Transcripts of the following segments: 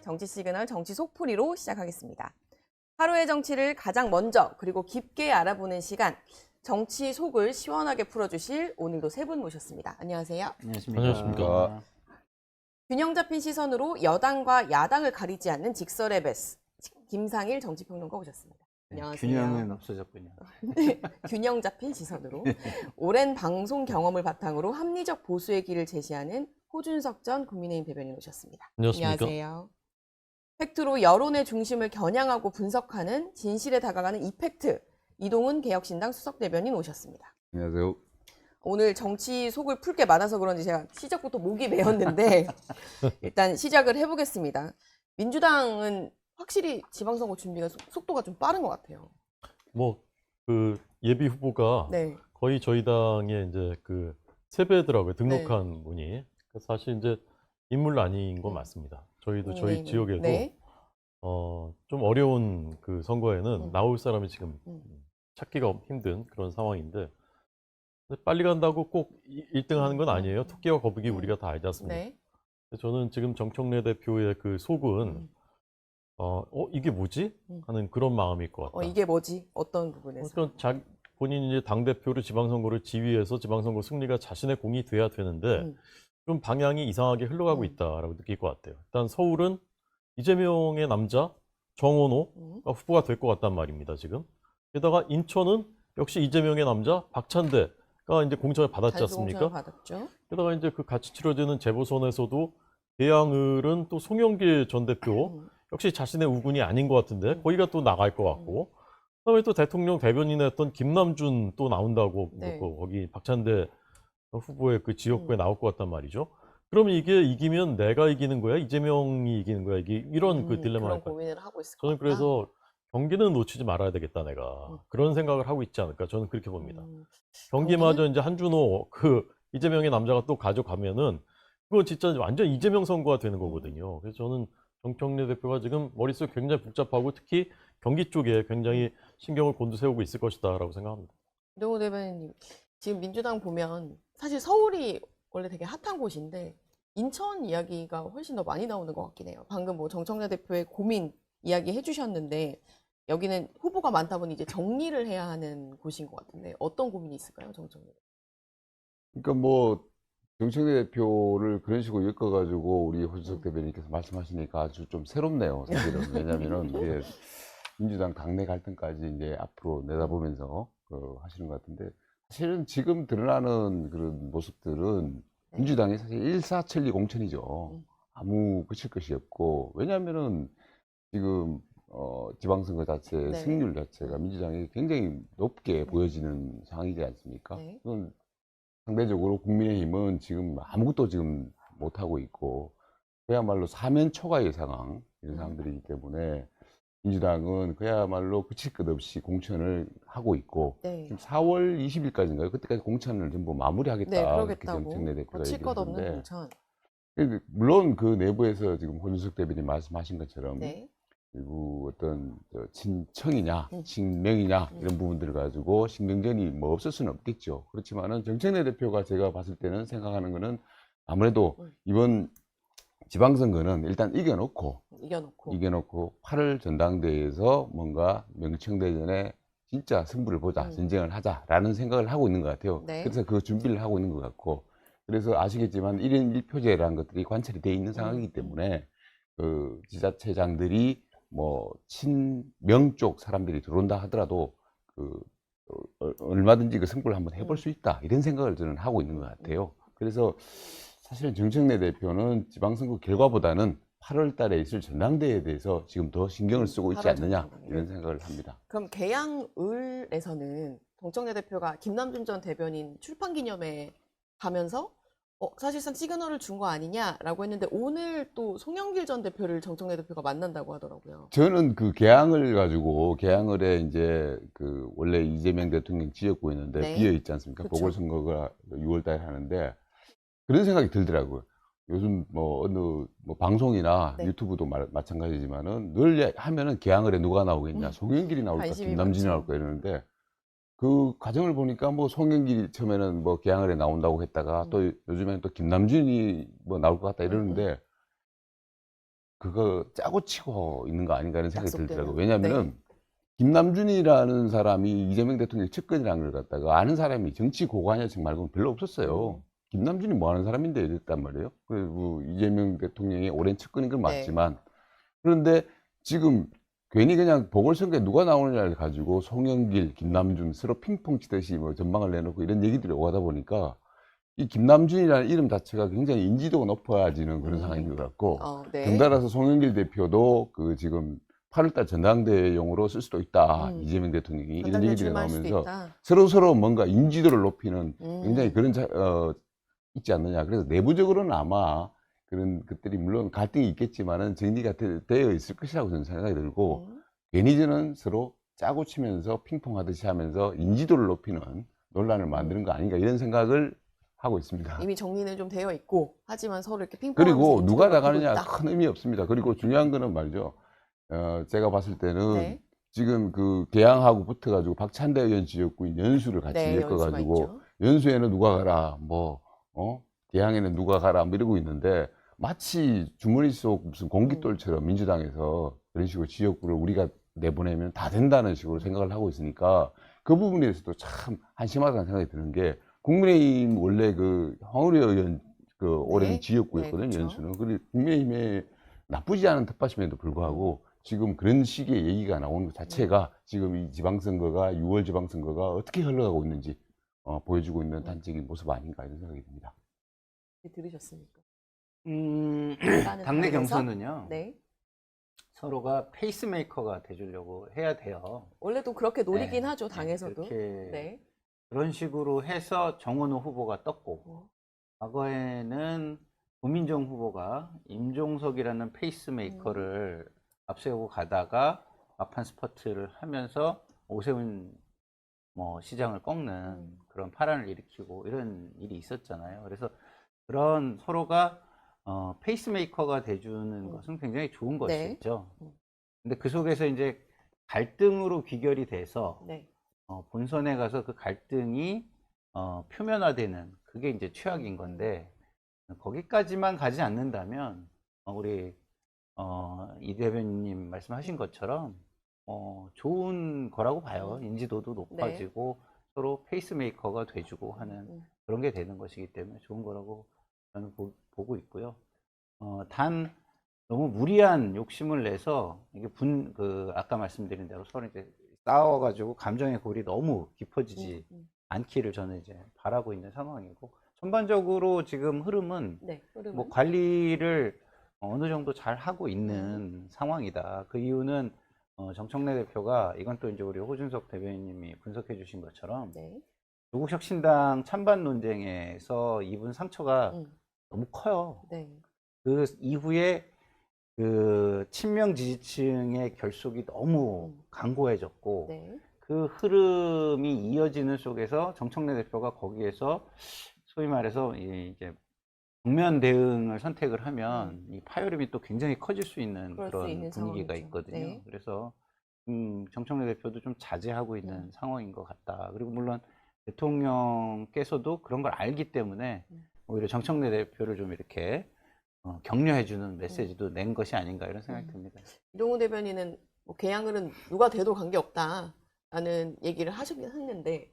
정치 시그널 정치 속풀이로 시작하겠습니다. 하루의 정치를 가장 먼저 그리고 깊게 알아보는 시간, 정치 속을 시원하게 풀어주실 오늘도 세 분 모셨습니다. 안녕하세요. 안녕하십니까. 균형 잡힌 시선으로 여당과 야당을 가리지 않는 직설의 베스, 김상일 정치평론가 오셨습니다. 안녕하세요. 균형은 없어졌군요. 네, 균형 잡힌 시선으로 오랜 방송 경험을 바탕으로 합리적 보수의 길을 제시하는 호준석 전 국민의힘 대변인 오셨습니다. 안녕하십니까. 안녕하세요. 팩트로 여론의 중심을 겨냥하고 분석하는 진실에 다가가는 이팩트, 이동훈 개혁신당 수석대변인 오셨습니다. 안녕하세요. 오늘 정치 속을 풀 게 많아서 그런지 제가 시작부터 목이 메었는데 일단 시작을 해보겠습니다. 민주당은 확실히 지방선거 준비가 속도가 좀 빠른 것 같아요. 그 예비 후보가 네. 거의 저희 당의 이제 그 세배더라고요. 등록한 분이. 그래서 사실 이제 인물 아닌 건 맞습니다. 저희도 저희 지역에도 네. 좀 어려운 그 선거에는 나올 사람이 지금 음. 찾기가 힘든 그런 상황인데 근데 빨리 간다고 꼭 1등 하는 건 아니에요. 토끼와 거북이 우리가 다 알지 않습니까? 네. 저는 지금 정청래 대표의 그 속은 이게 뭐지? 하는 그런 마음일 것 같다. 이게 뭐지? 어떤 부분에서? 그러니까 본인이 이제 당대표를 지방선거를 지휘해서 지방선거 승리가 자신의 공이 돼야 되는데 좀 방향이 이상하게 흘러가고 있다라고 느낄 것 같아요. 일단 서울은 이재명의 남자 정원호가 후보가 될 것 같단 말입니다. 지금. 게다가 인천은 역시 이재명의 남자 박찬대가 이제 공천을 받았지 않습니까? 받았죠. 게다가 이제 그 같이 치러지는 재보선에서도 대양을은 또 송영길 전 대표 역시 자신의 우군이 아닌 것 같은데 거기가 또 나갈 것 같고 그다음에 또 대통령 대변인 했던 김남준 또 나온다고 네. 거기 박찬대 후보의 그 지역구에 나올 것 같단 말이죠. 그러면 이게 이기면 내가 이기는 거야? 이재명이 이기는 거야? 이런 그 딜레마가 그런 고민을 하고 있을 것 저는 같다. 그래서 경기는 놓치지 말아야 되겠다 내가 그런 생각을 하고 있지 않을까 저는 그렇게 봅니다. 경기마저 이제 한준호 그 이재명의 남자가 또 가져가면은 그건 진짜 완전 이재명 선거가 되는 거거든요. 그래서 저는 정청래 대표가 지금 머릿속이 굉장히 복잡하고 특히 경기 쪽에 굉장히 신경을 곤두세우고 있을 것이다라고 생각합니다. 이동훈 대변인님, 지금 민주당 보면 사실 서울이 원래 되게 핫한 곳인데 인천 이야기가 훨씬 더 많이 나오는 것 같긴 해요. 방금 뭐 정청래 대표의 고민 이야기 해주셨는데 여기는 후보가 많다 보니 이제 정리를 해야 하는 곳인 것 같은데 어떤 고민이 있을까요, 정청래? 그러니까 뭐 정청래 대표를 그런 식으로 엮어가지고 우리 호준석 대변인께서 말씀하시니까 아주 좀 새롭네요, 사실은. 왜냐면은 이제 민주당 당내 갈등까지 이제 앞으로 내다보면서 하시는 것 같은데 사실은 지금 드러나는 그런 모습들은 민주당이 사실 일사천리 공천이죠. 아무 그칠 것이 없고 왜냐면은 지금 지방선거 자체 승률 자체가 민주당이 굉장히 높게 보여지는 상황이지 않습니까? 그건 상대적으로 국민의힘은 지금 아무것도 지금 못하고 있고 그야말로 사면 초과의 상황 이런 상황들이기 때문에 민주당은 그야말로 그칠 것 없이 공천을 하고 있고 지금 4월 20일까지인가요? 그때까지 공천을 전부 마무리하겠다. 이렇게 정청래 대표가 거칠 것 없는 얘기했는데 공천. 물론 그 내부에서 지금 호준석 대변인 말씀하신 것처럼 그리고 어떤 친청이냐 친명이냐 이런 부분들을 가지고 신경전이 뭐 없을 수는 없겠죠. 그렇지만은 정청래 대표가 제가 봤을 때는 생각하는 거는 아무래도 이번 지방선거는 일단 이겨놓고 8월 전당대회에서 뭔가 명청대전에 진짜 승부를 보자, 전쟁을 하자라는 생각을 하고 있는 것 같아요. 그래서 그 준비를 하고 있는 것 같고 그래서 아시겠지만 1인 1표제라는 것들이 관철이 되어 있는 상황이기 때문에 그 지자체장들이 뭐 친명 쪽 사람들이 들어온다 하더라도 얼마든지 그 승부를 한번 해볼 수 있다 이런 생각을 저는 하고 있는 것 같아요. 그래서 사실은 정청래 대표는 지방선거 결과보다는 8월 달에 있을 전당대회에 대해서 지금 더 신경을 쓰고 있지 않느냐 이런 생각을 합니다. 그럼 계양을에서는 정청래 대표가 김남준 전 대변인 출판 기념회에 가면서 사실상 시그널을 준 거 아니냐라고 했는데 오늘 또 송영길 전 대표를 정청래 대표가 만난다고 하더라고요. 저는 그 계양을 가지고 계양을에 이제 그 원래 이재명 대통령 지역구였는데 비어 있지 않습니까? 그쵸. 보궐선거가 6월 달에 하는데 그런 생각이 들더라고요. 요즘 뭐 어느 뭐 방송이나 유튜브도 마찬가지지만은 늘 하면은 계양을에 누가 나오겠냐, 송영길이 나올까, 김남준이 나올까 이러는데 그 과정을 보니까 뭐 송영길이 처음에는 뭐 계양을에 나온다고 했다가 또 요즘에는 또 김남준이 뭐 나올 것 같다 이러는데 그거 짜고 치고 있는 거 아닌가 하는 생각이 약속대로. 들더라고요. 왜냐면은 김남준이라는 사람이 이재명 대통령 측근이라는 걸 갖다가 아는 사람이 정치 고관여층 말고는 별로 없었어요. 김남준이 뭐 하는 사람인데 이랬단 말이에요. 그리고 이재명 대통령의 오랜 측근인 건 네. 맞지만 그런데 지금 괜히 그냥 보궐선거에 누가 나오느냐를 가지고 송영길, 김남준 서로 핑퐁 치듯이 뭐 전망을 내놓고 이런 얘기들이 오가다 보니까 이 김남준이라는 이름 자체가 굉장히 인지도가 높아지는 그런 상황인 것 같고 네. 덩달아서 송영길 대표도 그 지금 8월달 전당대회용으로 쓸 수도 있다. 이재명 대통령이 이런 전당대회 얘기들이 출마할 수도 나오면서 있다. 서로 뭔가 인지도를 높이는 음. 굉장히 그런 있지 않느냐. 그래서 내부적으로는 아마 그런 것들이 물론 갈등이 있겠지만은 정리가 되어 있을 것이라고 저는 생각이 들고 괜히 저는 서로 짜고 치면서 핑퐁하듯이 하면서 인지도를 높이는 논란을 만드는 거 아닌가 이런 생각을 하고 있습니다. 이미 정리는 좀 되어 있고 하지만 서로 이렇게 핑퐁하면서 그리고 누가 인지도를 높이고 나가느냐 있다. 큰 의미 없습니다. 그리고 중요한 거는 말이죠. 제가 봤을 때는 네. 지금 그 개항하고 붙어가지고 박찬대 의원 지역구인 연수를 같이 네, 연수가 엮어가지고 있죠. 연수에는 누가 가라 개항에는 누가 가라 뭐 이러고 있는데 마치 주머니 속 무슨 공깃돌처럼 민주당에서 그런 식으로 지역구를 우리가 내보내면 다 된다는 식으로 생각을 하고 있으니까 그 부분에 대해서도 참 한심하다는 생각이 드는 게 국민의힘 원래 그 황우리 의원 그 오랜 네. 지역구였거든요. 네, 그렇죠. 연수는. 그리고 국민의힘에 나쁘지 않은 텃밭임에도 불구하고 지금 그런 식의 얘기가 나오는 것 자체가 지금 이 지방선거가 6월 지방선거가 어떻게 흘러가고 있는지 보여주고 있는 단적인 모습 아닌가 이런 생각이 듭니다. 들으셨습니까? 당내 당에서? 경선은요. 네. 서로가 페이스메이커가 돼주려고 해야 돼요. 원래도 그렇게 노리긴 네. 하죠, 당에서도. 그렇게 네. 그런 식으로 해서 정원호 후보가 떴고 과거에는 고민정 후보가 임종석이라는 페이스메이커를 앞세우고 가다가 막판 스퍼트를 하면서 오세훈 시장을 꺾는 그런 파란을 일으키고 이런 일이 있었잖아요. 그래서 그런 서로가 페이스메이커가 돼주는 것은 굉장히 좋은 네. 것이죠. 근데 그 속에서 이제 갈등으로 귀결이 돼서 네. 본선에 가서 그 갈등이 표면화되는 그게 이제 최악인 건데 거기까지만 가지 않는다면 우리 이 대변인님 말씀하신 것처럼 좋은 거라고 봐요. 인지도도 높아지고 서로 페이스메이커가 돼주고 하는 그런 게 되는 것이기 때문에 좋은 거라고 저는 보고 있고요. 단 너무 무리한 욕심을 내서 이게 아까 말씀드린 대로 서로 이제 싸워가지고 감정의 골이 너무 깊어지지 않기를 저는 이제 바라고 있는 상황이고 전반적으로 지금 흐름은 네. 흐름은? 뭐 관리를 어느 정도 잘 하고 있는 상황이다. 그 이유는 정청래 대표가 이건 또 이제 우리 호준석 대변인님이 분석해 주신 것처럼 네. 조국혁신당 찬반 논쟁에서 입은 상처가 너무 커요. 네. 그 이후에 그 친명 지지층의 결속이 너무 강고해졌고 네. 그 흐름이 이어지는 속에서 정청래 대표가 거기에서 소위 말해서 이제 정면 대응을 선택을 하면 이 파열음이 또 굉장히 커질 수 있는 그럴 수 그런 있는 분위기가 상황이죠. 있거든요. 네. 그래서 정청래 대표도 좀 자제하고 있는 상황인 것 같다. 그리고 물론 대통령께서도 그런 걸 알기 때문에 오히려 정청래 대표를 좀 이렇게 격려해주는 메시지도 낸 것이 아닌가 이런 생각이 듭니다. 이동훈 대변인은 뭐 개항을은 누가 돼도 관계없다라는 얘기를 하시긴 했는데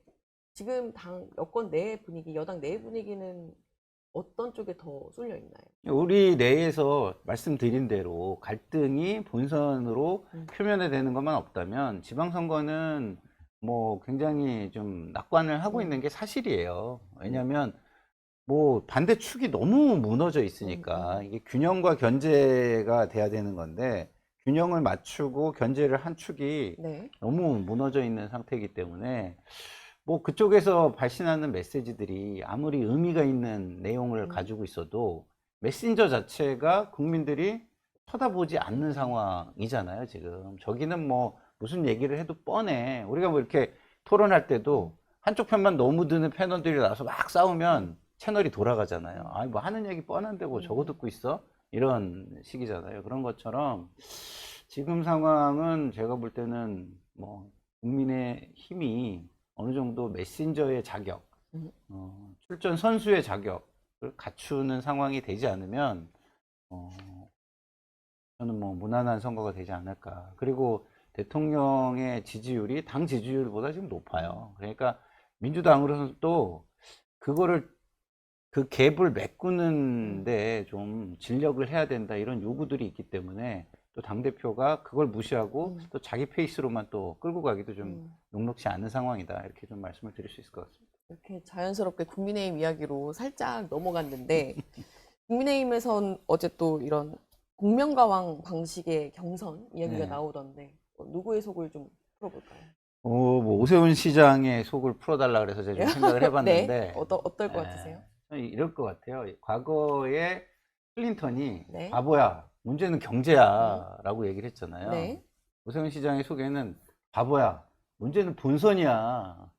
지금 당 여권 내 분위기, 여당 내 분위기는 어떤 쪽에 더 쏠려 있나요? 우리 내에서 말씀드린 대로 갈등이 본선으로 표면에 되는 것만 없다면 지방선거는 뭐 굉장히 좀 낙관을 하고 있는 게 사실이에요. 왜냐하면 뭐 반대축이 너무 무너져 있으니까 이게 균형과 견제가 돼야 되는 건데 균형을 맞추고 견제를 한 축이 네. 너무 무너져 있는 상태이기 때문에 뭐 그쪽에서 발신하는 메시지들이 아무리 의미가 있는 내용을 가지고 있어도 메신저 자체가 국민들이 쳐다보지 않는 상황이잖아요, 지금. 저기는 뭐 무슨 얘기를 해도 뻔해. 우리가 뭐 이렇게 토론할 때도 한쪽 편만 너무 드는 패널들이 나와서 막 싸우면 채널이 돌아가잖아요. 아니, 뭐 하는 얘기 뻔한데 뭐 저거 듣고 있어? 이런 식이잖아요. 그런 것처럼 지금 상황은 제가 볼 때는 뭐 국민의 힘이 어느 정도 메신저의 자격, 출전 선수의 자격을 갖추는 상황이 되지 않으면 저는 뭐 무난한 선거가 되지 않을까. 그리고 대통령의 지지율이 당 지지율보다 지금 높아요. 그러니까 민주당으로서는 또 그거를 그 갭을 메꾸는데 좀 진력을 해야 된다 이런 요구들이 있기 때문에 또 당대표가 그걸 무시하고 또 자기 페이스로만 또 끌고 가기도 좀 녹록치 않은 상황이다 이렇게 좀 말씀을 드릴 수 있을 것 같습니다. 이렇게 자연스럽게 국민의힘 이야기로 살짝 넘어갔는데 국민의힘에선 어제 또 이런 복면가왕 방식의 경선 이야기가 네. 나오던데 누구의 속을 좀 풀어볼까요? 뭐 오세훈 시장의 속을 풀어달라 그래서 제가 좀 생각을 해봤는데 네, 어떨 것 같으세요? 저는 이럴 것 같아요. 과거에 클린턴이 네. 바보야, 문제는 경제야라고 얘기를 했잖아요. 네. 오세훈 시장의 속에는 바보야, 문제는 본선이야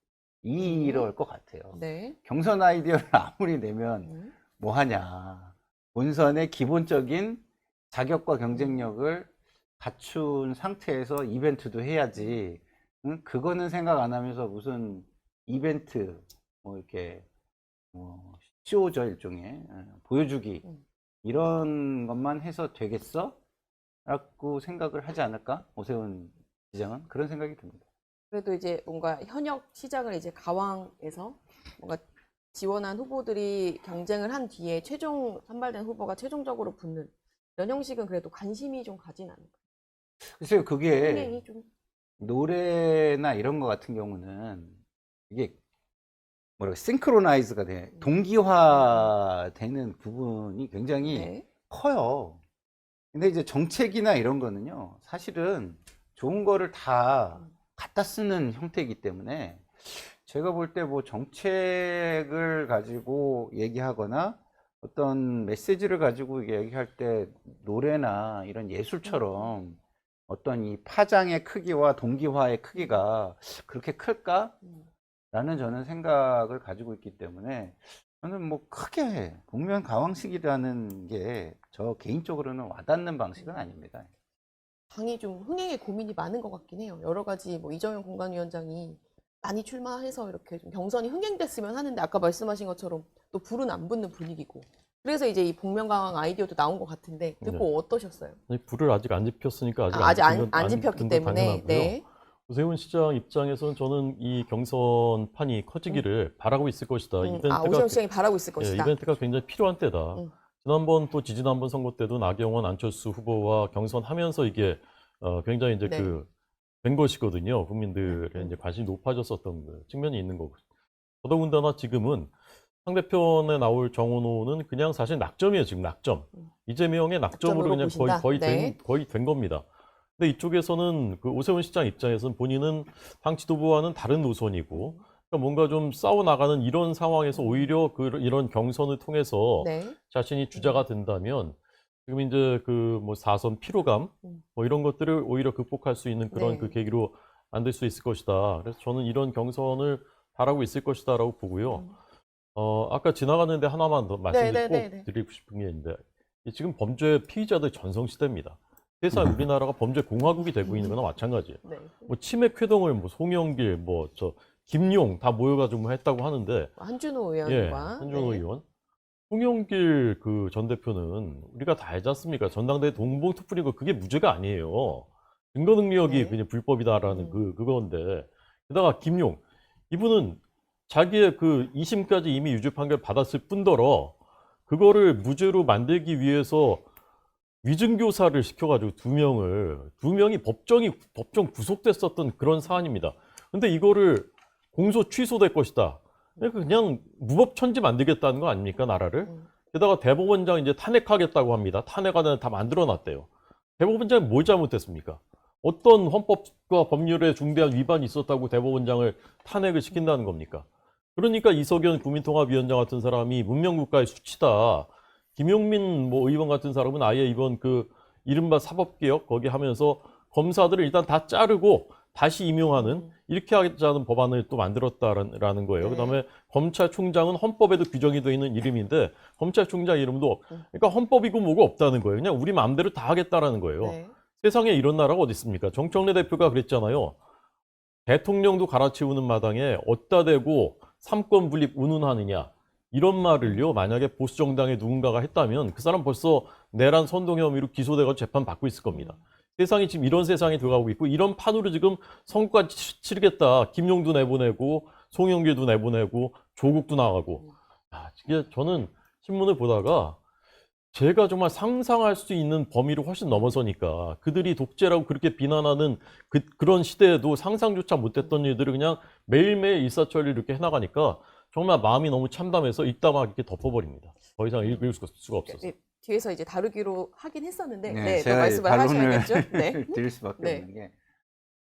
이럴 것 같아요. 네. 경선 아이디어를 아무리 내면 음. 뭐 하냐. 본선의 기본적인 자격과 경쟁력을 갖춘 상태에서 이벤트도 해야지. 응? 그거는 생각 안 하면서 무슨 이벤트, 뭐 이렇게, 쇼죠, 일종의. 보여주기. 이런 것만 해서 되겠어? 라고 생각을 하지 않을까? 오세훈 시장은? 그런 생각이 듭니다. 그래도 이제 뭔가 현역 시장을 이제 가왕에서 뭔가 지원한 후보들이 경쟁을 한 뒤에 최종 선발된 후보가 최종적으로 붙는 이런 형식은 그래도 관심이 좀 가진 않을까요? 글쎄요, 그게 흥행이 좀 노래나 이런 거 같은 경우는 이게 뭐랄까 싱크로나이즈가 돼 동기화되는 부분이 굉장히 네. 커요. 근데 이제 정책이나 이런 거는요 사실은 좋은 거를 다 갖다 쓰는 형태이기 때문에 제가 볼 때 뭐 정책을 가지고 얘기하거나 어떤 메시지를 가지고 얘기할 때 노래나 이런 예술처럼 어떤 이 파장의 크기와 동기화의 크기가 그렇게 클까? 라는 저는 생각을 가지고 있기 때문에 저는 뭐 크게 복면 가왕식이라는 게 저 개인적으로는 와닿는 방식은 아닙니다. 당이 좀 흥행에 고민이 많은 것 같긴 해요. 여러 가지 뭐 이정현 공관위원장이 많이 출마해서 이렇게 좀 경선이 흥행됐으면 하는데 아까 말씀하신 것처럼 또 불은 안 붙는 분위기고 그래서 이제 이 복면가왕 아이디어도 나온 것 같은데 듣고 어떠셨어요? 불을 아직 안 지폈으니까 아직 안 안 지폈기 때문에 당연하고요. 네. 오세훈 시장 입장에서는 저는 이 경선판이 커지기를 바라고 있을 것이다. 오세훈 시장이 바라고 있을 예, 것이다. 이벤트가 굉장히 필요한 때다. 지난번 또 지지난번 선거 때도 나경원, 안철수 후보와 경선하면서 이게 굉장히 이제 네. 된 것이거든요. 국민들의 이제 관심이 높아졌었던 그 측면이 있는 거고. 더더군다나 지금은 상대편에 나올 정원호는 그냥 사실 낙점이에요. 지금 낙점. 이재명의 낙점으로 낙점으로 그냥 보신다? 거의 된 겁니다. 근데 이쪽에서는 그 오세훈 시장 입장에서는 본인은 당 지도부와는 다른 노선이고 그러니까 뭔가 좀 싸워 나가는 이런 상황에서 오히려 이런 경선을 통해서 네. 자신이 주자가 된다면 지금 이제 그 뭐 4선 피로감 뭐 이런 것들을 오히려 극복할 수 있는 그런 네. 그 계기로 만들 수 있을 것이다. 그래서 저는 이런 경선을 바라고 있을 것이다라고 보고요. 아까 지나갔는데 하나만 더 말씀 꼭 드리고 싶은 게 있는데 지금 범죄 피의자들 전성시대입니다. 세상 우리나라가 범죄 공화국이 되고 있는 거나 마찬가지예요. 네. 뭐 치맥 회동을 뭐 송영길 뭐 김용 다 모여가지고 뭐 했다고 하는데 한준호 예, 의원과 한준호 의원. 송영길 그 전 대표는 우리가 다 알지 않습니까? 전당대회 동봉투 뿌리고 그게 무죄가 아니에요. 증거 능력이 네. 그냥 불법이다라는 그건데 게다가 김용 이분은 자기의 그 2심까지 이미 유죄 판결 받았을 뿐더러 그거를 무죄로 만들기 위해서 위증교사를 시켜가지고 두 명이 법정 구속됐었던 그런 사안입니다. 근데 이거를 공소 취소될 것이다. 그냥 무법천지 만들겠다는 거 아닙니까, 나라를? 게다가 대법원장 이제 탄핵하겠다고 합니다. 탄핵안을 다 만들어놨대요. 대법원장이 뭘 잘못했습니까? 어떤 헌법과 법률에 중대한 위반이 있었다고 대법원장을 탄핵을 시킨다는 겁니까? 그러니까 이석연 국민통합위원장 같은 사람이 문명국가의 수치다. 김용민 뭐 의원 같은 사람은 아예 이번 그 이른바 사법개혁 거기 하면서 검사들을 일단 다 자르고 다시 임용하는 이렇게 하자는 법안을 또 만들었다라는 거예요. 네. 그다음에 검찰총장은 헌법에도 규정이 되어 있는 이름인데 검찰총장 이름도 그러니까 헌법이고 뭐고 없다는 거예요. 그냥 우리 마음대로 다 하겠다라는 거예요. 네. 세상에 이런 나라가 어디 있습니까? 정청래 대표가 그랬잖아요. 대통령도 갈아치우는 마당에 어디다 대고 삼권 분립 운운하느냐. 이런 말을요, 만약에 보수 정당의 누군가가 했다면 그 사람 벌써 내란 선동 혐의로 기소되고 재판 받고 있을 겁니다. 세상이 지금 이런 세상에 들어가고 있고 이런 판으로 지금 선거가 치르겠다. 김용도 내보내고 송영길도 내보내고 조국도 나가고. 야, 이게 저는 신문을 보다가 제가 정말 상상할 수 있는 범위를 훨씬 넘어서니까 그들이 독재라고 그렇게 비난하는 그런 시대에도 상상조차 못했던 일들을 그냥 매일매일 일사천리 이렇게 해나가니까 정말 마음이 너무 참담해서 읽다 막 이렇게 덮어버립니다. 더 이상 읽을 수가 없어서. 네, 뒤에서 이제 다루기로 하긴 했었는데, 네, 네, 또 제가 말씀을 반론을 하셔야겠죠? 네. 드릴 수밖에 네. 없는 게,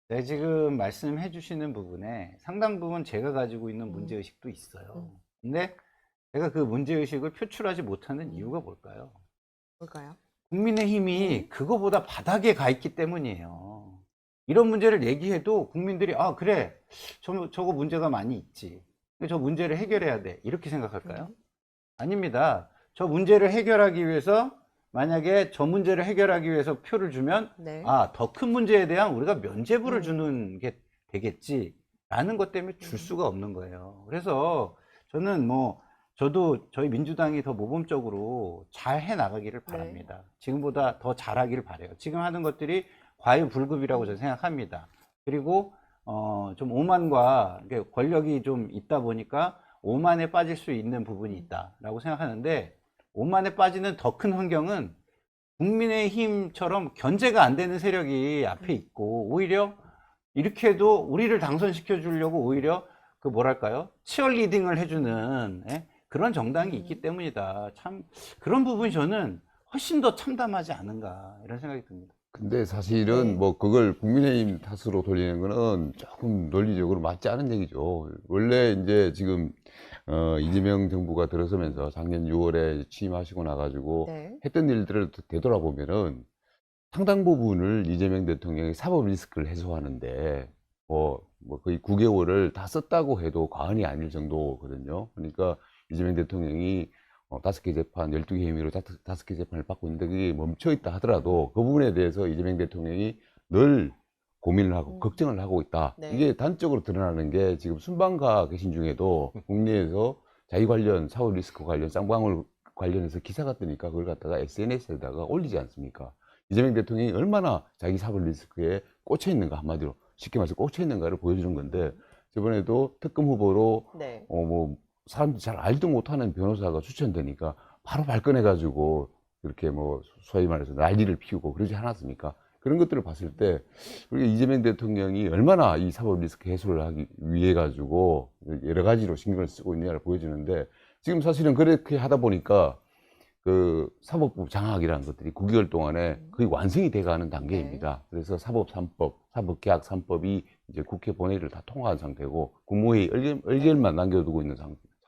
제가 지금 말씀해 주시는 부분에 상당 부분 제가 가지고 있는 문제의식도 있어요. 근데 제가 그 문제의식을 표출하지 못하는 이유가 뭘까요? 뭘까요? 국민의힘이 그거보다 바닥에 가 있기 때문이에요. 이런 문제를 얘기해도 국민들이, 아, 그래, 저거 문제가 많이 있지. 저 문제를 해결해야 돼. 이렇게 생각할까요? 아닙니다. 저 문제를 해결하기 위해서, 만약에 저 문제를 해결하기 위해서 표를 주면, 네. 아, 더 큰 문제에 대한 우리가 면죄부를 주는 게 되겠지. 라는 것 때문에 줄 수가 없는 거예요. 그래서 저는 저도 저희 민주당이 더 모범적으로 잘 해 나가기를 바랍니다. 지금보다 더 잘하기를 바라요. 지금 하는 것들이 과유불급이라고 저는 생각합니다. 그리고 좀 오만과 권력이 좀 있다 보니까 오만에 빠질 수 있는 부분이 있다라고 생각하는데, 오만에 빠지는 더 큰 환경은 국민의힘처럼 견제가 안 되는 세력이 앞에 있고, 오히려 이렇게 해도 우리를 당선시켜 주려고 오히려 그 뭐랄까요? 치어리딩을 해주는 그런 정당이 있기 때문이다. 참 그런 부분이 저는 훨씬 더 참담하지 않은가 이런 생각이 듭니다. 근데 사실은 네. 뭐 그걸 국민의힘 탓으로 돌리는 거는 조금 논리적으로 맞지 않은 얘기죠. 원래 이제 지금 이재명 정부가 들어서면서 작년 6월에 취임하시고 나가지고 네. 했던 일들을 되돌아보면은 상당 부분을 이재명 대통령이 사법 리스크를 해소하는데 뭐 거의 9개월을 다 썼다고 해도 과언이 아닐 정도거든요. 그러니까 이재명 대통령이 5개 재판, 12개 혐의로 5개 재판을 받고 있는데 그게 멈춰 있다 하더라도 그 부분에 대해서 이재명 대통령이 늘 고민을 하고 걱정을 하고 있다. 네. 이게 단적으로 드러나는 게 지금 순방가 계신 중에도 국내에서 자기 관련 사법 리스크 관련 쌍방울 관련해서 기사가 뜨니까 그걸 갖다가 SNS에다가 올리지 않습니까? 이재명 대통령이 얼마나 자기 사법 리스크에 꽂혀 있는가, 한마디로 쉽게 말해서 꽂혀 있는가를 보여주는 건데, 저번에도 특검 후보로 네. 사람들이 잘 알지도 못하는 변호사가 추천되니까 바로 발끈해가지고 그렇게 소위 말해서 난리를 피우고 그러지 않았습니까? 그런 것들을 봤을 때 우리가 이재명 대통령이 얼마나 이 사법 리스크 해소를 하기 위해 가지고 여러 가지로 신경을 쓰고 있느냐를 보여주는데, 지금 사실은 그렇게 하다 보니까 그 사법부 장악이라는 것들이 9개월 동안에 거의 완성이 돼가는 단계입니다. 그래서 사법 3법, 사법개혁 3법이 이제 국회 본회의를 다 통과한 상태고 국무회의 의결만 남겨두고 있는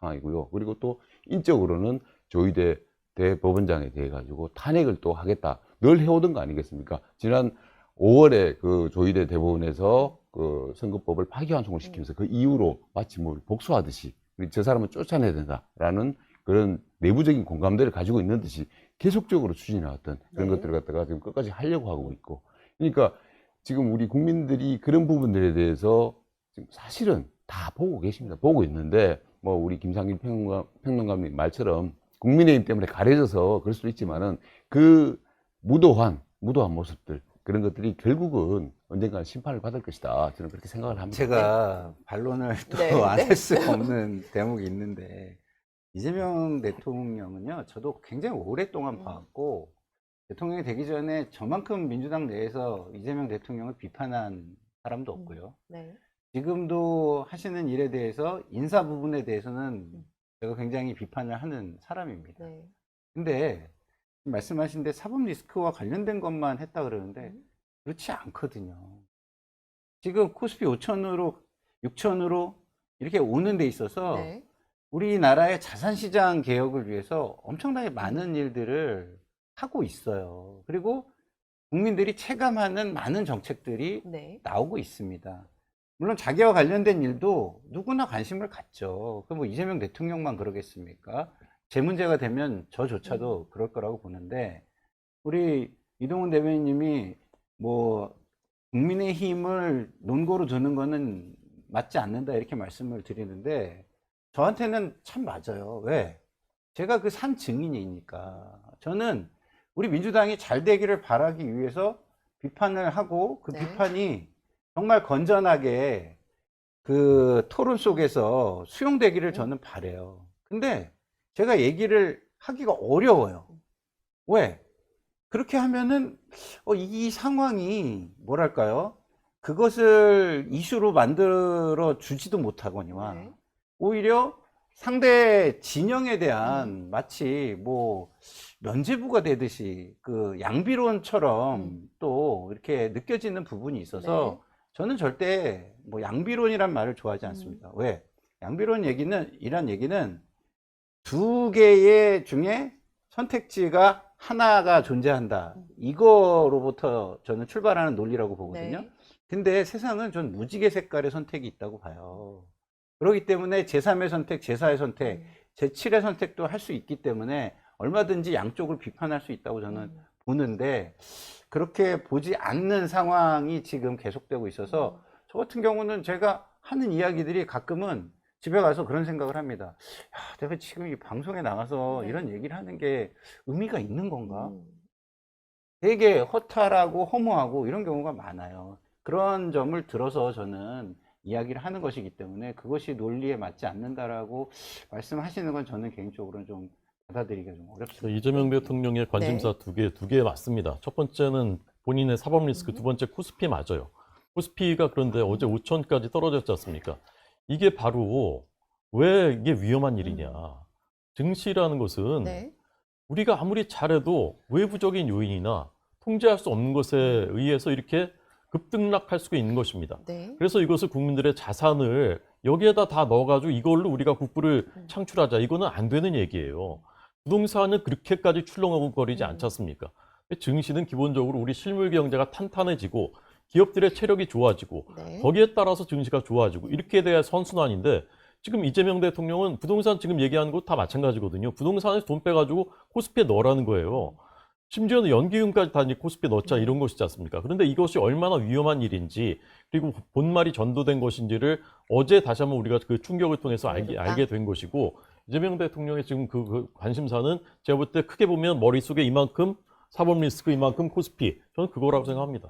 상황이고요. 그리고 또 인적으로는 조희대 대법원장에 대해 가지고 탄핵을 또 하겠다. 늘 해오던 거 아니겠습니까? 지난 5월에 그 조희대 대법원에서 그 선거법을 파기환송을 시키면서 그 이후로 마치 복수하듯이 저 사람은 쫓아내야 된다라는 그런 내부적인 공감대를 가지고 있는 듯이 계속적으로 추진해왔던 그런 것들을 갖다가 지금 끝까지 하려고 하고 있고, 그러니까 지금 우리 국민들이 그런 부분들에 대해서 지금 사실은 다 보고 계십니다. 보고 있는데 우리 김상길 평론가님 말처럼 국민의힘 때문에 가려져서 그럴 수도 있지만은 그 무도한 모습들, 그런 것들이 결국은 언젠가 심판을 받을 것이다. 저는 그렇게 생각을 합니다. 제가 반론을 또 안 할 수가 없는 대목이 있는데, 이재명 대통령은요, 저도 굉장히 오랫동안 봐왔고, 대통령이 되기 전에 저만큼 민주당 내에서 이재명 대통령을 비판한 사람도 없고요. 네. 지금도 하시는 일에 대해서 인사 부분에 대해서는 제가 굉장히 비판을 하는 사람입니다. 네. 근데 말씀하신 데 사법 리스크와 관련된 것만 했다 그러는데 그렇지 않거든요. 지금 코스피 6천으로 이렇게 오는 데 있어서 네. 우리나라의 자산시장 개혁을 위해서 엄청나게 많은 일들을 하고 있어요. 그리고 국민들이 체감하는 많은 정책들이 네. 나오고 있습니다. 물론 자기와 관련된 일도 누구나 관심을 갖죠. 그럼 이재명 대통령만 그러겠습니까? 제 문제가 되면 저조차도 그럴 거라고 보는데, 우리 이동훈 대변인님이 국민의힘을 논거로 두는 거는 맞지 않는다 이렇게 말씀을 드리는데, 저한테는 참 맞아요. 왜? 제가 그 산 증인이니까. 저는 우리 민주당이 잘 되기를 바라기 위해서 비판을 하고 그 네. 비판이 정말 건전하게 그 토론 속에서 수용되기를 저는 바라요. 근데 제가 얘기를 하기가 어려워요. 왜? 그렇게 하면은 이 상황이 뭐랄까요? 그것을 이슈로 만들어 주지도 못하거니와 네. 오히려 상대 진영에 대한 마치 뭐 면죄부가 되듯이 그 양비론처럼 또 이렇게 느껴지는 부분이 있어서 저는 절대 뭐 양비론이란 말을 좋아하지 않습니다. 왜? 양비론 이란 얘기는 두 개의 중에 선택지가 하나가 존재한다. 이거로부터 저는 출발하는 논리라고 보거든요. 네. 근데 세상은 전 무지개 색깔의 선택이 있다고 봐요. 그렇기 때문에 제3의 선택, 제4의 선택, 제7의 선택도 할 수 있기 때문에 얼마든지 양쪽을 비판할 수 있다고 저는 보는데 그렇게 보지 않는 상황이 지금 계속되고 있어서 저 같은 경우는 제가 하는 이야기들이 가끔은 집에 가서 그런 생각을 합니다. 야, 내가 지금 이 방송에 나가서 네. 이런 얘기를 하는 게 의미가 있는 건가? 되게 허탈하고 허무하고 이런 경우가 많아요. 그런 점을 들어서 저는 이야기를 하는 것이기 때문에 그것이 논리에 맞지 않는다라고 말씀하시는 건 저는 개인적으로는 좀 받아들이기가 좀 어렵습니다. 이재명 대통령의 관심사 두 개 맞습니다. 첫 번째는 본인의 사법 리스크, 두 번째 코스피 맞아요. 코스피가 그런데 어제 5천까지 떨어졌지 않습니까? 이게 바로 왜 이게 위험한 일이냐. 증시라는 것은 네. 우리가 아무리 잘해도 외부적인 요인이나 통제할 수 없는 것에 의해서 이렇게 급등락할 수가 있는 것입니다. 네. 그래서 이것을 국민들의 자산을 여기에다 다 넣어가지고 이걸로 우리가 국부를 창출하자. 이거는 안 되는 얘기예요. 부동산은 그렇게까지 출렁거리지 않지 않습니까? 증시는 기본적으로 우리 실물 경제가 탄탄해지고 기업들의 체력이 좋아지고 네. 거기에 따라서 증시가 좋아지고 이렇게 돼야 선순환인데 지금 이재명 대통령은 부동산 지금 얘기하는 거 다 마찬가지거든요. 부동산에서 돈 빼가지고 코스피에 넣으라는 거예요. 심지어는 연기금까지 다 이제 코스피에 넣자 이런 것이지 않습니까? 그런데 이것이 얼마나 위험한 일인지 그리고 본말이 전도된 것인지를 어제 다시 한번 우리가 그 충격을 통해서 알게 된 것이고 이재명 대통령의 지금 그 관심사는 제가 볼 때 크게 보면 머릿속에 이만큼 사법 리스크 이만큼 코스피 저는 그거라고 생각합니다.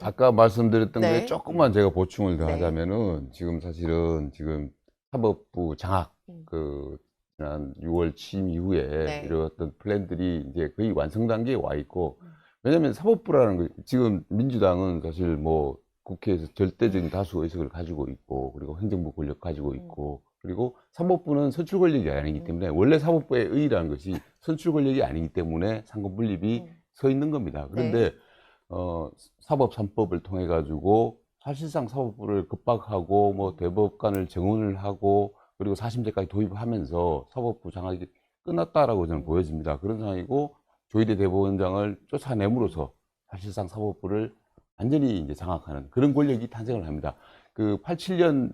아까 말씀드렸던 네. 거에 조금만 제가 보충을 더 네. 하자면은 지금 사실은 지금 사법부 장악 그 지난 6월 취임 이후에 네. 이런 어떤 플랜들이 이제 거의 완성 단계에 와 있고 왜냐하면 사법부라는 거 지금 민주당은 사실 뭐 국회에서 절대적인 다수 의석을 가지고 있고 그리고 행정부 권력 가지고 있고 그리고 사법부는 선출 권력이 아니기 때문에 원래 사법부의 의의라는 것이 선출 권력이 아니기 때문에 상권 분립이 서 있는 겁니다. 그런데 사법 3법을 통해 가지고 사실상 사법부를 급박하고 뭐 대법관을 정원을 하고 그리고 4심제까지 도입하면서 사법부 장악이 끝났다라고 저는 보여집니다. 그런 상황이고 조희대 대법원장을 쫓아냄으로써 사실상 사법부를 완전히 이제 장악하는 그런 권력이 탄생을 합니다. 그 87년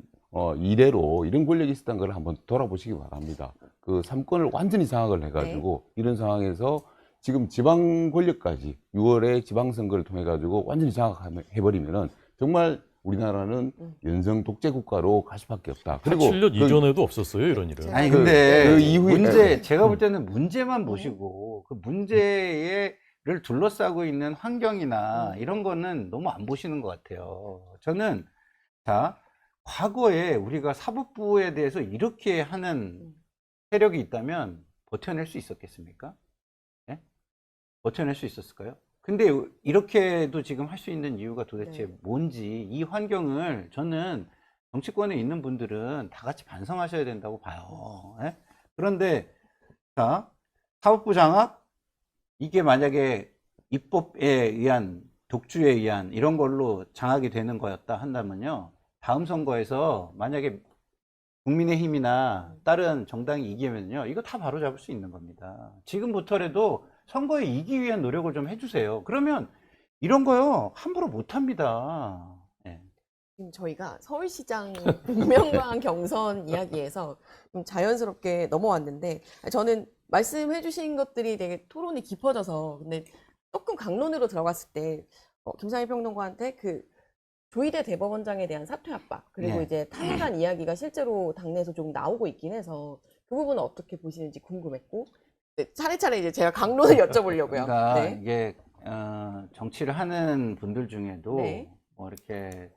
이래로 이런 권력이 있었던 걸 한번 돌아보시기 바랍니다. 그 3권을 완전히 장악을 해가지고 이런 상황에서 지금 지방 권력까지 6월에 지방선거를 통해 가지고 완전히 장악해버리면은 정말 우리나라는 연성 독재 국가로 갈 수밖에 없다. 그리고 7년 이전에도 없었어요 이런 일은. 아니 근데 그 이후에 제가 볼 때는 문제만 보시고 그 문제를 둘러싸고 있는 환경이나 이런 거는 너무 안 보시는 것 같아요. 저는 과거에 우리가 사법부에 대해서 이렇게 하는 세력이 있다면 버텨낼 수 있었겠습니까? 네? 버텨낼 수 있었을까요? 근데 이렇게도 지금 할 수 있는 이유가 도대체 뭔지 이 환경을 저는 정치권에 있는 분들은 다 같이 반성하셔야 된다고 봐요. 예? 그런데 사법부 장악 이게 만약에 입법에 의한 독주에 의한 이런 걸로 장악이 되는 거였다 한다면요. 다음 선거에서 만약에 국민의힘이나 다른 정당이 이기면요. 이거 다 바로잡을 수 있는 겁니다. 지금부터라도 선거에 이기기 위한 노력을 좀 해주세요. 그러면 이런 거요. 함부로 못합니다. 네. 지금 저희가 서울시장 복면가왕 경선 이야기에서 좀 자연스럽게 넘어왔는데 저는 말씀해 주신 것들이 되게 토론이 깊어져서 근데 조금 강론으로 들어갔을 때 김상희 평론가한테 그 조희대 대법원장에 대한 사퇴 압박 그리고 네. 이제 탄핵안 이야기가 실제로 당내에서 좀 나오고 있긴 해서 그 부분은 어떻게 보시는지 궁금했고 네, 차례차례 이제 제가 강론을 여쭤보려고요. 그러니까 네. 이게 정치를 하는 분들 중에도 네. 뭐 이렇게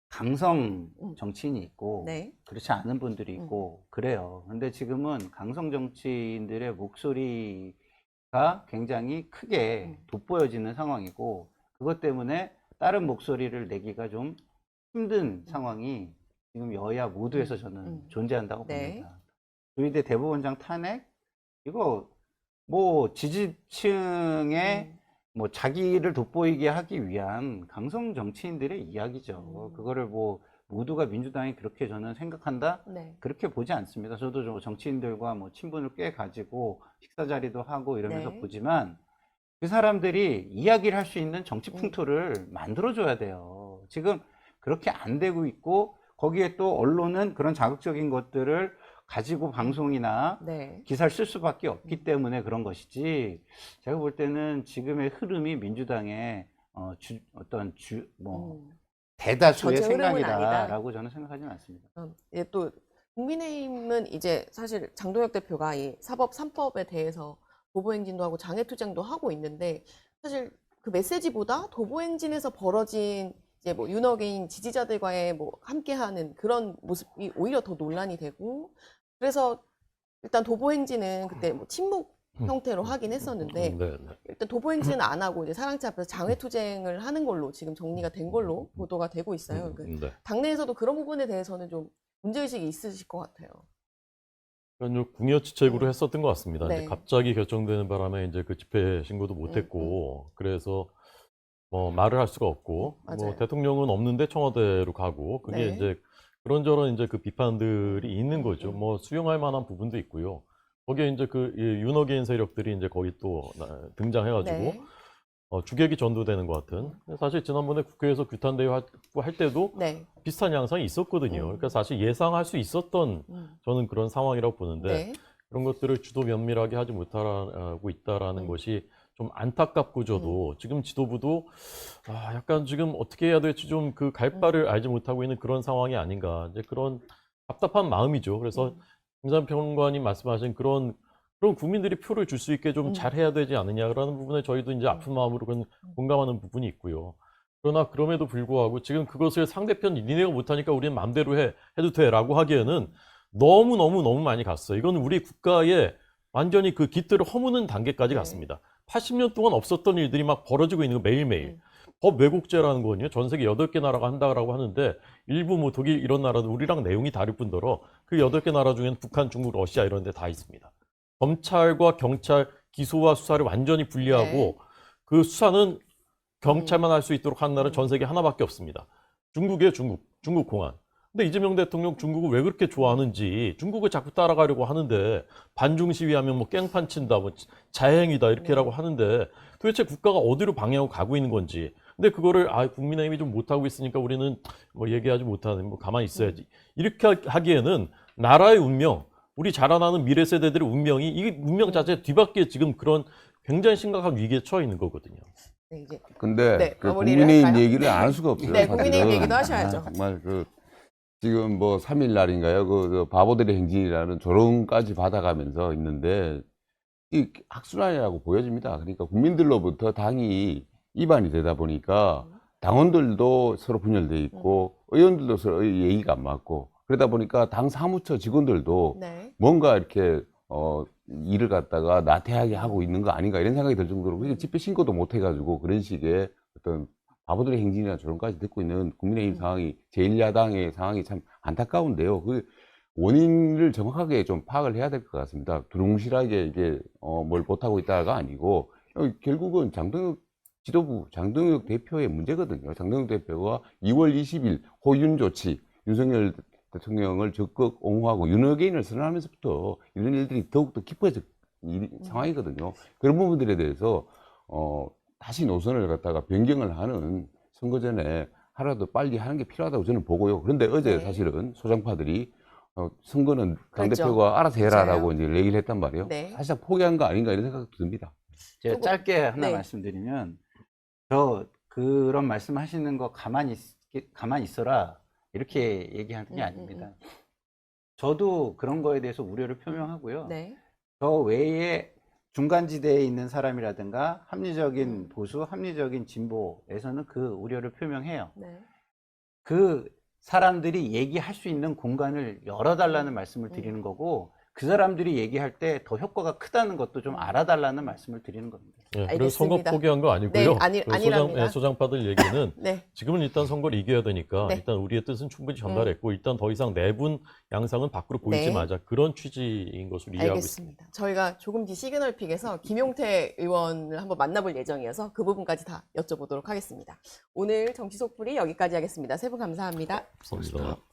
강성 정치인이 있고 네. 그렇지 않은 분들이 있고 그래요. 근데 지금은 강성 정치인들의 목소리가 굉장히 크게 돋보여지는 상황이고 그것 때문에 다른 목소리를 내기가 좀 힘든 상황이 지금 여야 모두에서 저는 존재한다고 네. 봅니다. 조희대 대법원장 탄핵 이거 뭐 지지층의 뭐 자기를 돋보이게 하기 위한 강성 정치인들의 이야기죠. 그거를 뭐 모두가 민주당이 그렇게 저는 생각한다? 네. 그렇게 보지 않습니다. 저도 좀 정치인들과 뭐 친분을 꽤 가지고 식사 자리도 하고 이러면서 네. 보지만 그 사람들이 이야기를 할 수 있는 정치 풍토를 만들어줘야 돼요. 지금 그렇게 안 되고 있고 거기에 또 언론은 그런 자극적인 것들을 가지고 방송이나 네. 기사를 쓸 수밖에 없기 때문에 그런 것이지 제가 볼 때는 지금의 흐름이 민주당의 대다수의 전체 흐름은 생각이다라고 저는 생각하지는 않습니다. 예, 또 국민의힘은 이제 사실 장동혁 대표가 이 사법 3법에 대해서 도보행진도 하고 장애투쟁도 하고 있는데 사실 그 메시지보다 도보행진에서 벌어진 이제 뭐 윤어게인 지지자들과의 뭐 함께하는 그런 모습이 오히려 더 논란이 되고 그래서 일단 도보행진은 그때 뭐 침묵 형태로 하긴 했었는데 네, 네. 일단 도보행진은 안 하고 이제 사랑채 앞에서 장외투쟁을 하는 걸로 지금 정리가 된 걸로 보도가 되고 있어요. 네. 당내에서도 그런 부분에 대해서는 좀 문제의식이 있으실 것 같아요. 그러니까 궁여지책으로 했었던 것 같습니다. 네. 이제 갑자기 결정되는 바람에 이제 그 집회 신고도 못했고 그래서 뭐 말을 할 수가 없고 뭐 맞아요. 대통령은 없는데 청와대로 가고 그게 네. 이제 그런저런 이제 그 비판들이 있는 거죠. 뭐 수용할 만한 부분도 있고요. 거기에 이제 그 윤어게인 세력들이 이제 거기 또 등장해가지고 네. 주객이 전도되는 것 같은. 사실 지난번에 국회에서 규탄대회 할 때도 네. 비슷한 양상이 있었거든요. 그러니까 사실 예상할 수 있었던 저는 그런 상황이라고 보는데 네. 그런 것들을 주도 면밀하게 하지 못하고 있다라는 것이 좀 안타깝고 저도 지금 지도부도 약간 지금 어떻게 해야 될지 좀 그 갈 바를 알지 못하고 있는 그런 상황이 아닌가 이제 그런 답답한 마음이죠. 그래서 김삼 평론가님 말씀하신 그런 국민들이 표를 줄 수 있게 좀 잘해야 되지 않느냐라는 부분에 저희도 이제 아픈 마음으로 공감하는 부분이 있고요. 그러나 그럼에도 불구하고 지금 그것을 상대편 니네가 못하니까 우리는 마음대로 해도 돼라고 하기에는 너무 많이 갔어요. 이건 우리 국가의 완전히 그 깃들을 허무는 단계까지 갔습니다. 80년 동안 없었던 일들이 막 벌어지고 있는 거 매일매일. 법 왜곡죄라는 거는요. 전 세계 8개 나라가 한다라고 하는데 일부 뭐 독일 이런 나라도 우리랑 내용이 다를 뿐더러 그 8개 나라 중에는 북한, 중국, 러시아 이런 데 다 있습니다. 검찰과 경찰 기소와 수사를 완전히 분리하고 그 수사는 경찰만 할 수 있도록 하는 나라는 전 세계 하나밖에 없습니다. 중국이에요, 중국 공안. 근데 이재명 대통령 중국을 왜 그렇게 좋아하는지 중국을 자꾸 따라가려고 하는데 반중 시위하면 뭐 깽판 친다, 뭐 자해행위다 이렇게라고 하는데 도대체 국가가 어디로 방향으로 가고 있는 건지. 근데 그거를 국민의힘이 좀 못하고 있으니까 우리는 뭐 얘기하지 못하는 뭐 가만히 있어야지. 이렇게 하기에는 나라의 운명, 우리 자라나는 미래 세대들의 운명이 이 운명 자체 뒤바뀌어 지금 그런 굉장히 심각한 위기에 처해 있는 거거든요. 네, 이제 근데 네, 그 마무리를 국민의힘 할까요? 얘기를 안 할 수가 없어요. 네, 사실은. 국민의힘 얘기도 하셔야죠. 정말 그 지금 뭐 3일 날인가요? 그 바보들의 행진이라는 조롱까지 받아가면서 있는데 이 악순환이라고 보여집니다. 그러니까 국민들로부터 당이 이반이 되다 보니까 당원들도 서로 분열돼 있고 의원들도 서로 예의가 안 맞고 그러다 보니까 당 사무처 직원들도 네. 뭔가 이렇게 일을 갖다가 나태하게 하고 있는 거 아닌가 이런 생각이 들 정도로 그게 집회 신고도 못 해가지고 그런 식의 어떤 바보들의 행진이나 조롱까지 듣고 있는 국민의힘 상황이 제1야당의 상황이 참 안타까운데요. 그 원인을 정확하게 좀 파악을 해야 될 것 같습니다. 두루뭉실하게 이게 뭘 못하고 있다가 아니고 결국은 장동혁 지도부, 장동혁 대표의 문제거든요. 장동혁 대표가 2월 20일 호윤 조치, 윤석열 대통령을 적극 옹호하고 윤어게인을 선언하면서부터 이런 일들이 더욱더 깊어진 상황이거든요. 그런 부분들에 대해서 다시 노선을 갖다가 변경을 하는 선거 전에 하루라도 빨리 하는 게 필요하다고 저는 보고요. 그런데 어제 네. 사실은 소장파들이 선거는 그렇죠. 당대표가 알아서 해라라고 맞아요. 이제 얘기를 했단 말이에요. 네. 사실상 포기한 거 아닌가 이런 생각도 듭니다. 제가 조금- 짧게 하나 네. 말씀드리면 저 그런 말씀하시는 거 가만히 가만히 있어라 이렇게 얘기하는 게 아닙니다. 저도 그런 거에 대해서 우려를 표명하고요. 네. 저 외에 중간지대에 있는 사람이라든가 합리적인 보수, 합리적인 진보에서는 그 우려를 표명해요. 네. 그 사람들이 얘기할 수 있는 공간을 열어달라는 말씀을 드리는 거고, 그 사람들이 얘기할 때 더 효과가 크다는 것도 좀 알아달라는 말씀을 드리는 겁니다. 예, 그리고 선거 알겠습니다. 포기한 거 아니고요. 네, 아니랍니다. 소장파들 얘기는 네. 지금은 일단 선거를 이겨야 되니까 네. 일단 우리의 뜻은 충분히 전달했고 일단 더 이상 내분 양상은 밖으로 보이지 네. 마자. 그런 취지인 것으로 이해하고 있습니다. 알겠습니다. 저희가 조금 뒤 시그널픽에서 김용태 의원을 한번 만나볼 예정이어서 그 부분까지 다 여쭤보도록 하겠습니다. 오늘 정치 속풀이 여기까지 하겠습니다. 세 분 감사합니다. 감사합니다.